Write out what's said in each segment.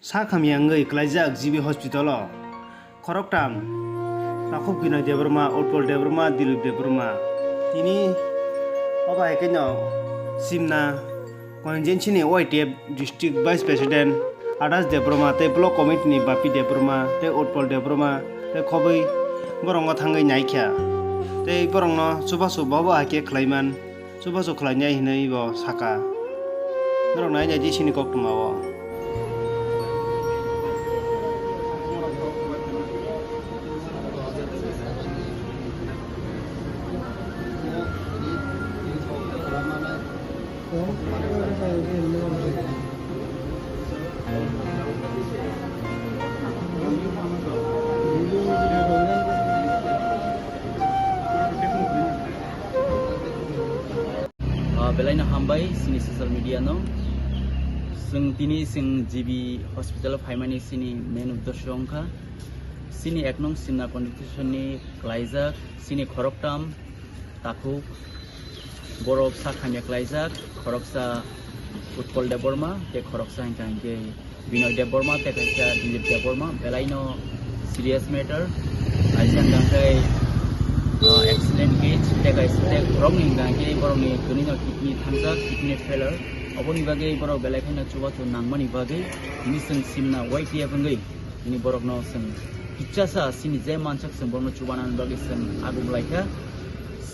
Sak-hamaya kwlaijak GBP hospital Khoroktham nakuk Binoy debrma Utpal debrma Dilip debrma tini oba ekeno Simna Chini YTF district vice president Adas debrma te block committee ni bapi debrma te Utpal debrma te khobai borong thangai naikha te borong no subasu baba hake khlaiman subasu khlainai hinai bo saka norok nai jaji sini koktmawo Belaina hambai sini social media no sing tini sing GB hospital phaimani sini main uddesho ongkha sini ek nong Simna Constituency ni kwlaijak sini Khoroktham takuk borok Sak-hamaya kwlaijak Khoroksa Utpal deborma te Khoroksa hingke Binoy deborma te kaisa Dilip deborma belaino serious matter ajang dangkai excellent case te kaisa Khwrwng hingke boroni kunino kidney thangjak kidney failure oboni bagai borok belai khaina chubachu nangmani bagai ini sing Simna YTF ngai ini borok no sing kichasa sini je manchak sing borno chubanan bagai sing agum laika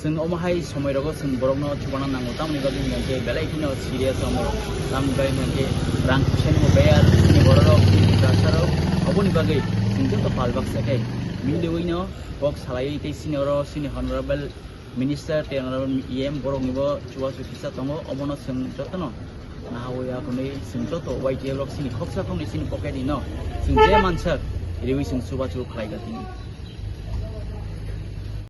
sing omahai somai rogo sing borok no chubanan nango tamni bagai ngai belai khaina serious amo lamgai ngai rang chen mo bayar ini borok kasaro oboni bagai sing to palbak sakai milewino bok salai te sinoro sini honorable minister te honorable EM borok nibo chubachu kisa tongo obono sing jotono nahawoya kunai sing joto YTF rok sini khoksa khongni sini pocket ino sing je manchak rewi sing chubachu khlaigatini